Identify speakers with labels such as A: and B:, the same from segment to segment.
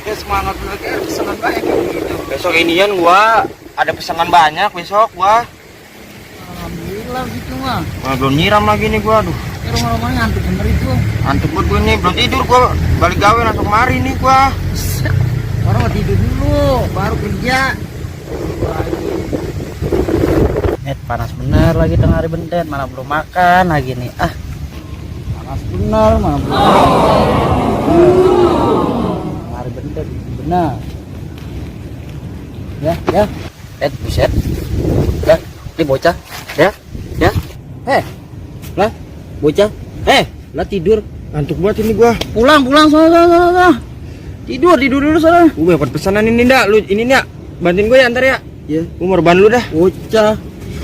A: Ya semangat lagi, pesanan banyak gitu.
B: Besok inian gua ada pesanan banyak besok gua.
A: Alhamdulillah gitu mah.
B: Belum nyiram lagi nih gua, aduh.
A: Rumah-rumahnya ngantuk bener itu.
B: Ngantuk buat gua nih, belum tidur gua. Balik gawe langsung kemari nih gua.
A: Orang mau tidur dulu, baru kerja. Panas bener lagi tengah hari bentet, mana belum makan lagi nih. Panas bener, mana belum makan. Hari bentet benar. Ya. Buset. Ya, ini bocah. Ya. Lah, bocah. Lah tidur.
B: Ngantuk banget ini gua.
A: Pulang sana. Tidur dulu sana.
B: Gua dapat pesanan ini ndak, lu ini ndak. Bantuin gua ya antar ya.
A: Ya,
B: Gua mau rebahan lu dah.
A: bocah.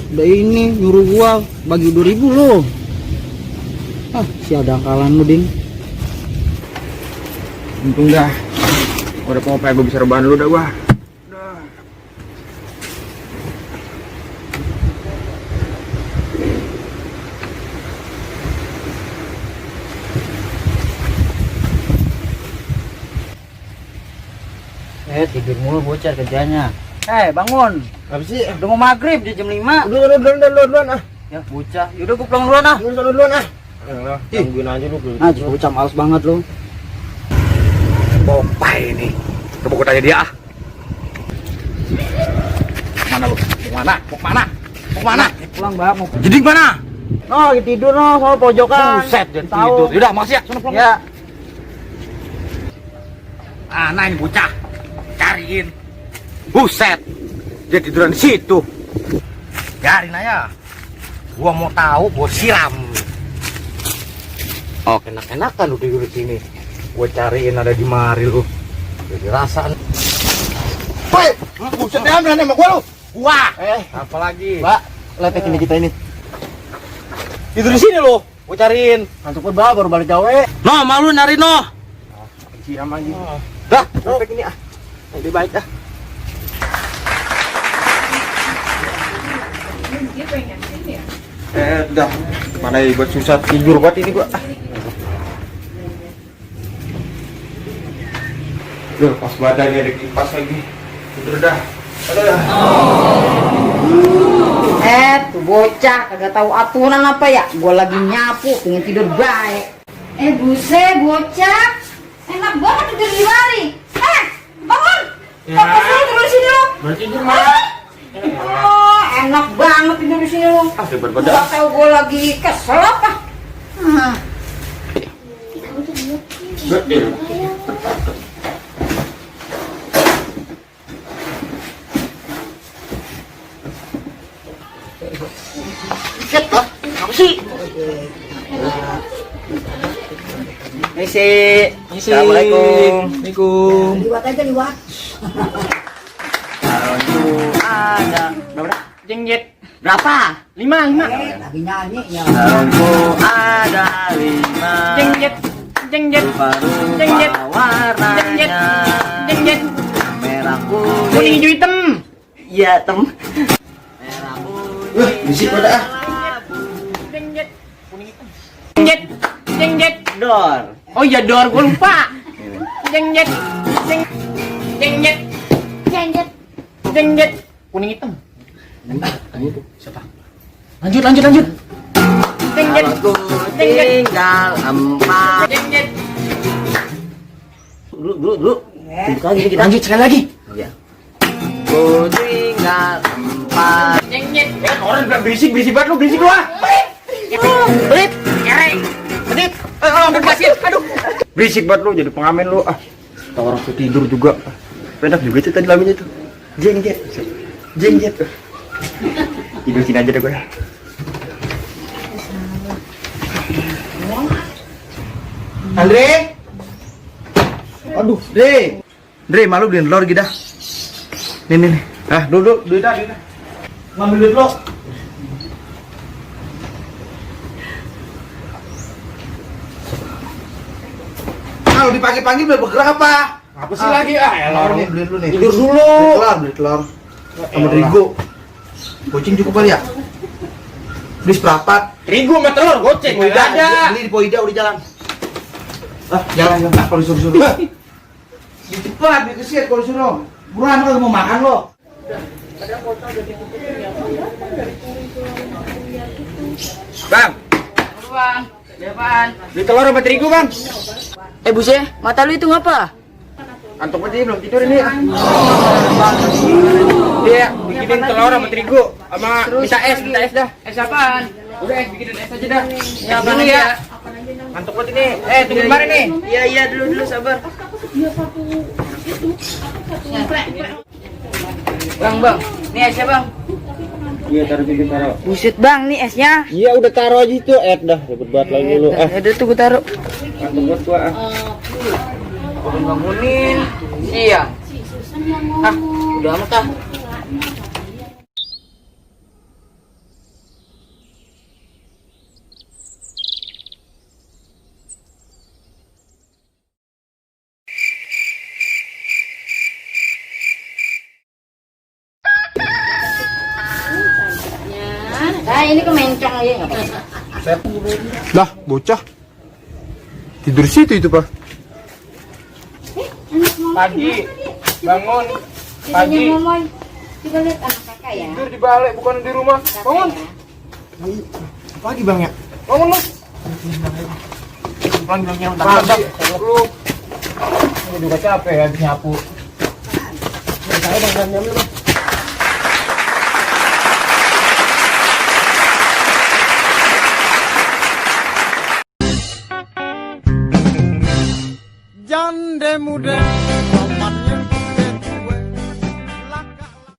A: Udah ini nyuruh gua bagi 2.000 lo. Si ada angkalan lu, Din.
B: Untung dah. Gua udah mau gua bisa rebahan lu dah gua.
A: Tidur mulu bocah kerjanya. Bangun.
B: Apa sih?
A: Udah mau maghrib di jam 5.
B: Duluan ah.
A: Ya bocah. Yaudah gua pulang duluan ah.
B: Duluan ah. Tungguin aja lu.
A: Bocah males banget lu.
B: Bopai ini. Coba gua tanya dia ah. Mana lu? Mau kemana?
A: Pulang, Mbak, mau.
B: Jadi mana?
A: Lagi tidur soal pojokan.
B: Buset, dia
A: Tahu.
B: tidur. Yaudah, makasih ya. Sono pulang.
A: Ya.
B: Nah ini bocah. Cariin. Buset. Dia tiduran di situ. Biarin aja. Gua mau tahu, gua siram. Oh, enak-enakan lu tidur di sini. Gua cariin ada di mari lu. Jadi rasaan. Woi, buset dah berani sama gua lu. Wah, apalagi?
A: Mbak, lepek ini kita ini.
B: Tidur di sini lu. Gua cariin.
A: Ngantuk banget baru balik gawe.
B: No, malu nyari no. Siram lagi. Dah, lepek ini ah. Lebih baik dah. Dah. Mana buat susah tidur buat ini gua. Duh, pas badannya ada kipas lagi. Tidur dah. Aduh.
C: Tuh bocah kagak tahu aturan apa ya. Gua lagi nyapu, pengen tidur baik. Buset bocah. Enak banget tidur di mari. Bangun. Papa saya tidur di sini lo.
B: Tidur mah.
C: Oh, enak banget tidur di sini lo.
B: Daripada
C: Gak tahu gua lagi kesel apa.
B: Apa sih?
A: Misi.
B: Assalamualaikum.
C: Liwat aja liwat.
A: Kalau ada berapa? Jengjet.
C: Berapa?
A: 5.
C: Lagi nyanyi ya.
A: Kalau ada 5. Jengjet. Warnanya. Jengjet. Merah kuning hijau hitam. Iya, tem. Merah kuning.
B: Bisik pada ah.
A: Jengjet. Kuning hitam. Jengjet. Dor. Oh iya dor, gue lupa. Jengjet. Kuning hitam.
B: Siapa?
A: Lanjut. Jengjet.
B: Aku tinggal 4.
A: Jengjet.
B: Dulu.
A: Buka gini kita lanjut sekali lagi.
B: Iya. Ku tinggal 4.
A: Jengjet.
B: Orang bilang berisik banget lu, berisik lu ah.
A: Berit. Kereng. Berit. Udah kasih. Aduh.
B: Berisik banget lu jadi pengamen lu ah. Tahu orang tuh tidur juga. Enak juga itu tadi lagunya tuh. Jengjet. Tidur sini aja deh gue. Andre. Aduh, Dre, malu beliin telur gitu dah. Nih. Ah, dulu dah.
A: ngambil duit lo.
B: Kalau dipanggil-panggil biar bergerak apa?
A: Apa sih lagi? Elah,
B: nih, beli dulu nih.
A: tidur dulu.
B: Beli telur. Sama terigu. Kucing cukup kali ya? Beli seperempat.
A: Terigu sama telur goceng,
B: Beli
A: nggak ada.
B: Beli di Poida udah jalan. Jalan. Kalau disuruh-suruh. Cepat, biar kesian kalau disuruh.
A: Buruan kalau mau makan lo.
B: Bang,
C: Bang, depan.
A: Beli telur sama terigu, Bang.
C: Buse, mata lu itu ngapa?
A: Antuk aja belum tidur ini. Iya, bikinin telur sama terigu sama minta es dah.
C: Es apaan?
A: Udah es bikinin es aja dah.
C: Ya,
A: Dulu
C: Bang,
A: ya. Antuk banget ini. Tunggu kemarin nih.
C: Iya, dulu sabar. Bang, ini esnya bang.
A: Iya, taruh sini taruh.
C: Buset bang, nih esnya.
A: Iya, udah taruh aja itu. Dah, ribet banget lagi lu.
C: Udah tuh gue taruh.
A: Antuk buat gua.
C: Bangunin. Iya. Udah amat ah. Nah, ini kemencong aja nggak apa-apa.
B: dah bocah. Tidur situ itu, Pak.
A: Pagi. Bangun. Pagi.
C: Coba lihat anak kakak ya.
A: Tidur di balik bukan di rumah. Bangun.
B: Pagi, Bang ya.
A: Bangun lu. Panggilnya pagi. Lu. Ini juga capek ya habis nyapu. Saya bang jam lu.
D: Jande muda